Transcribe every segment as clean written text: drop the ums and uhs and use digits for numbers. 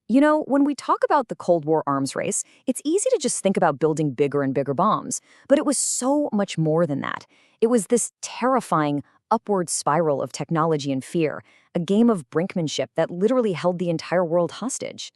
You know, when we talk about the Cold War arms race, it's easy to just think about building bigger and bigger bombs. But it was so much more than that. It was this terrifying upward spiral of technology and fear, a game of brinkmanship that literally held the entire world hostage.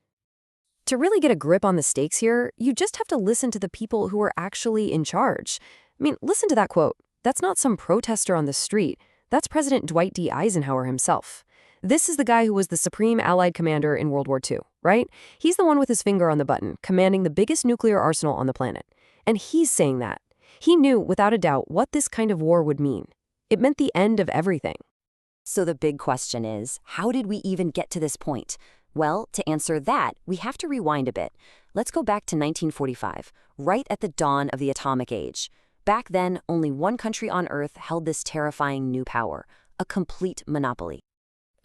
To really get a grip on the stakes here, you just have to listen to the people who are actually in charge. I mean, listen to that quote. That's not some protester on the street. That's President Dwight D. Eisenhower himself. This is the guy who was the supreme Allied commander in World War II, right? He's the one with his finger on the button, commanding the biggest nuclear arsenal on the planet. And he's saying that. He knew, without a doubt, what this kind of war would mean. It meant the end of everything. So the big question is, how did we even get to this point? Well, to answer that, we have to rewind a bit. Let's go back to 1945, right at the dawn of the atomic age. Back then, only one country on Earth held this terrifying new power, a complete monopoly.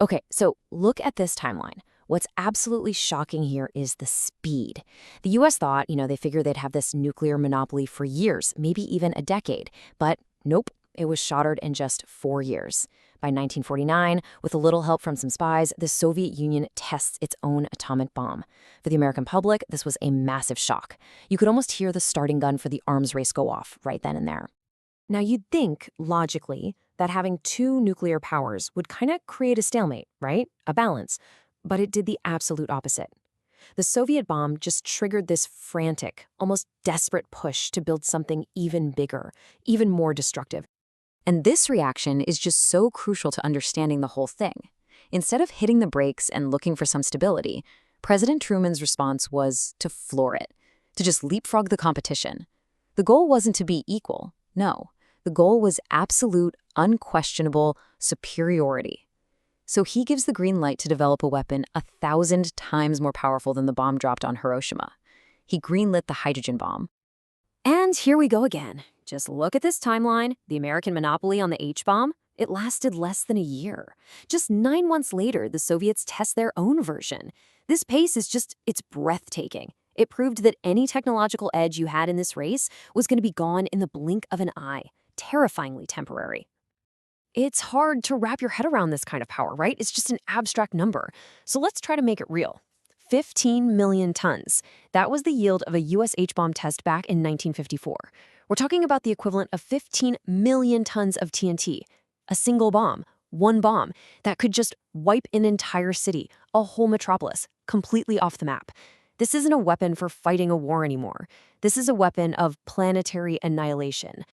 Okay, so look at this timeline. What's absolutely shocking here is the speed. The US thought, they figured they'd have this nuclear monopoly for years, maybe even a decade. But nope, it was shattered in just 4 years. By 1949, with a little help from some spies, the Soviet Union tests its own atomic bomb. For the American public, this was a massive shock. You could almost hear the starting gun for the arms race go off right then and there. Now, you'd think, logically, that having two nuclear powers would kind of create a stalemate, right? A balance. But it did the absolute opposite. The Soviet bomb just triggered this frantic, almost desperate push to build something even bigger, even more destructive. And this reaction is just so crucial to understanding the whole thing. Instead of hitting the brakes and looking for some stability, President Truman's response was to floor it, to just leapfrog the competition. The goal wasn't to be equal, no. The goal was absolute, unquestionable superiority. So he gives the green light to develop a weapon 1,000 times more powerful than the bomb dropped on Hiroshima. He greenlit the hydrogen bomb. And here we go again. Just look at this timeline, the American monopoly on the H-bomb. It lasted less than a year. Just 9 months later, the Soviets test their own version. This pace is it's breathtaking. It proved that any technological edge you had in this race was going to be gone in the blink of an eye. Terrifyingly temporary. It's hard to wrap your head around this kind of power, right? It's just an abstract number. So let's try to make it real. 15 million tons. That was the yield of a US H-bomb test back in 1954. We're talking about the equivalent of 15 million tons of TNT. A single bomb, one bomb, that could just wipe an entire city, a whole metropolis, completely off the map. This isn't a weapon for fighting a war anymore. This is a weapon of planetary annihilation.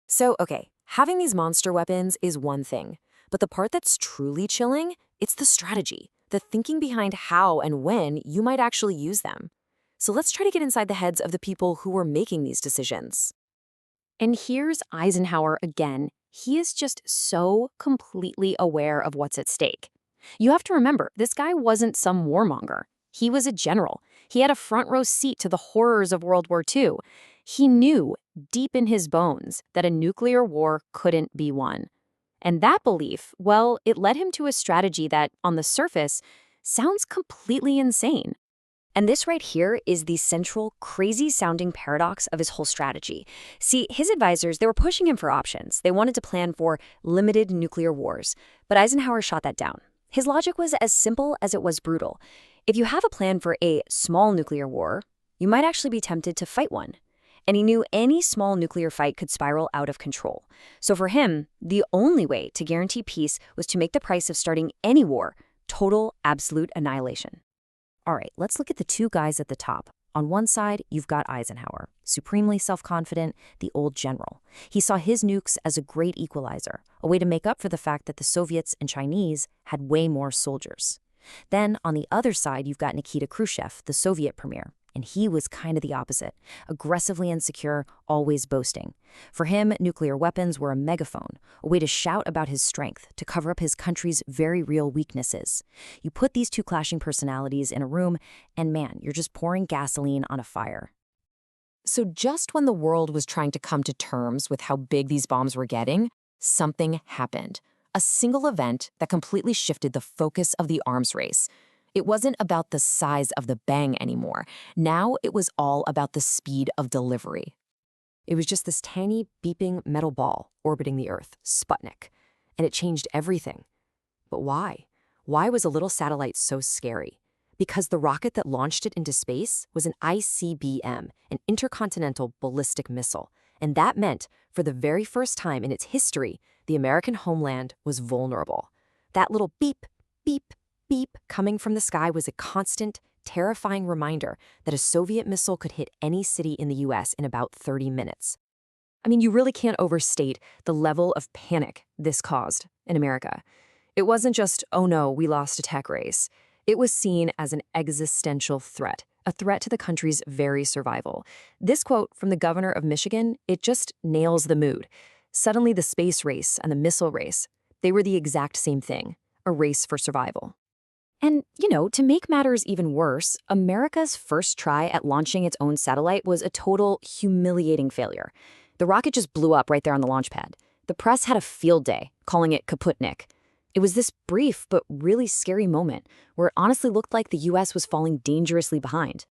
So, okay, having these monster weapons is one thing. But the part that's truly chilling, it's the strategy, the thinking behind how and when you might actually use them. So let's try to get inside the heads of the people who were making these decisions. And here's Eisenhower again. He is just so completely aware of what's at stake. You have to remember, this guy wasn't some warmonger. He was a general. He had a front row seat to the horrors of World War II. He knew, deep in his bones, that a nuclear war couldn't be won. And that belief, well, it led him to a strategy that, on the surface, sounds completely insane. And this right here is the central, crazy-sounding paradox of his whole strategy. See, his advisors, they were pushing him for options. They wanted to plan for limited nuclear wars. But Eisenhower shot that down. His logic was as simple as it was brutal. If you have a plan for a small nuclear war, you might actually be tempted to fight one. And he knew any small nuclear fight could spiral out of control. So for him, the only way to guarantee peace was to make the price of starting any war total, absolute annihilation. All right, let's look at the two guys at the top. On one side, you've got Eisenhower, supremely self-confident, the old general. He saw his nukes as a great equalizer, a way to make up for the fact that the Soviets and Chinese had way more soldiers. Then, on the other side, you've got Nikita Khrushchev, the Soviet premier. And he was kind of the opposite, aggressively insecure, always boasting. For him, nuclear weapons were a megaphone, a way to shout about his strength, to cover up his country's very real weaknesses. You put these two clashing personalities in a room, and man, you're just pouring gasoline on a fire. So just when the world was trying to come to terms with how big these bombs were getting, something happened. A single event that completely shifted the focus of the arms race. It wasn't about the size of the bang anymore. Now it was all about the speed of delivery. It was just this tiny, beeping metal ball orbiting the Earth, Sputnik. And it changed everything. But why? Why was a little satellite so scary? Because the rocket that launched it into space was an ICBM, an intercontinental ballistic missile. And that meant, for the very first time in its history, the American homeland was vulnerable. That little beep, beep, beep coming from the sky was a constant, terrifying reminder that a Soviet missile could hit any city in the US in about 30 minutes. I mean, you really can't overstate the level of panic this caused in America. It wasn't just, oh no, we lost a tech race. It was seen as an existential threat, a threat to the country's very survival. This quote from the governor of Michigan, it just nails the mood. Suddenly the space race and the missile race, they were the exact same thing, a race for survival. And, to make matters even worse, America's first try at launching its own satellite was a total humiliating failure. The rocket just blew up right there on the launch pad. The press had a field day, calling it Kaputnik. It was this brief but really scary moment where it honestly looked like the US was falling dangerously behind.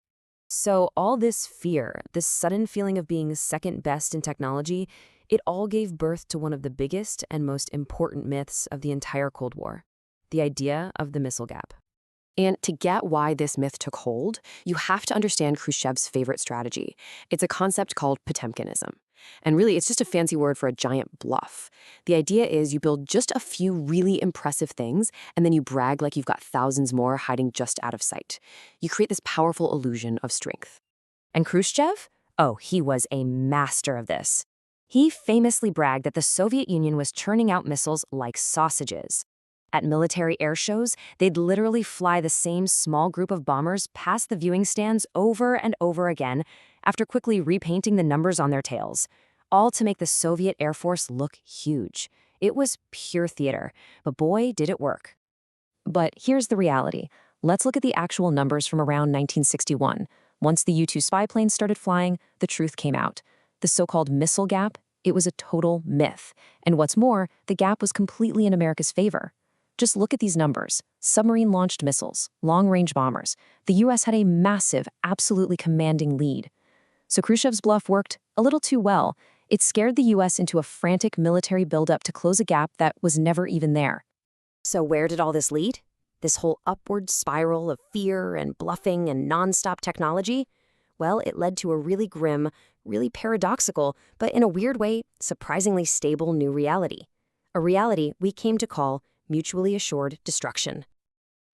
So all this fear, this sudden feeling of being second best in technology, it all gave birth to one of the biggest and most important myths of the entire Cold War, the idea of the missile gap. And to get why this myth took hold, you have to understand Khrushchev's favorite strategy. It's a concept called Potemkinism. And really, it's just a fancy word for a giant bluff. The idea is you build just a few really impressive things, and then you brag like you've got thousands more hiding just out of sight. You create this powerful illusion of strength. And Khrushchev? Oh, he was a master of this. He famously bragged that the Soviet Union was churning out missiles like sausages. At military air shows, they'd literally fly the same small group of bombers past the viewing stands over and over again after quickly repainting the numbers on their tails, all to make the Soviet Air Force look huge. It was pure theater, but boy, did it work. But here's the reality. Let's look at the actual numbers from around 1961. Once the U-2 spy planes started flying, the truth came out. The so-called missile gap, it was a total myth. And what's more, the gap was completely in America's favor. Just look at these numbers. Submarine-launched missiles, long-range bombers. The U.S. had a massive, absolutely commanding lead. So Khrushchev's bluff worked a little too well. It scared the U.S. into a frantic military buildup to close a gap that was never even there. So where did all this lead? This whole upward spiral of fear and bluffing and nonstop technology? Well, it led to a really grim, really paradoxical, but in a weird way, surprisingly stable new reality. A reality we came to call mutually assured destruction.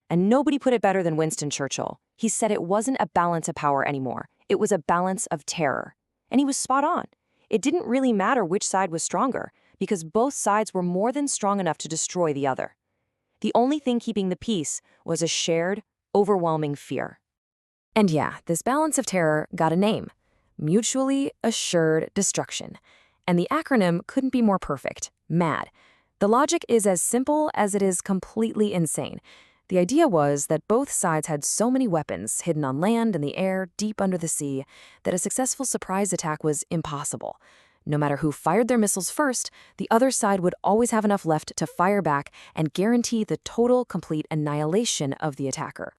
And nobody put it better than Winston Churchill. He said it wasn't a balance of power anymore. It was a balance of terror. And he was spot on. It didn't really matter which side was stronger, because both sides were more than strong enough to destroy the other. The only thing keeping the peace was a shared, overwhelming fear. And yeah, this balance of terror got a name: mutually assured destruction. And the acronym couldn't be more perfect: MAD. The logic is as simple as it is completely insane. The idea was that both sides had so many weapons hidden on land, in the air, deep under the sea, that a successful surprise attack was impossible. No matter who fired their missiles first, the other side would always have enough left to fire back and guarantee the total, complete annihilation of the attacker.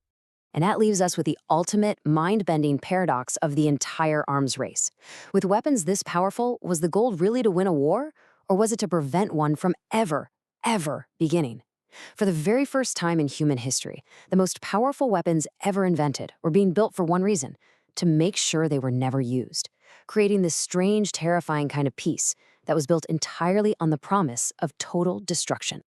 And that leaves us with the ultimate mind-bending paradox of the entire arms race. With weapons this powerful, was the goal really to win a war? Or was it to prevent one from ever beginning? For the very first time in human history, the most powerful weapons ever invented were being built for one reason: to make sure they were never used, creating this strange, terrifying kind of peace that was built entirely on the promise of total destruction.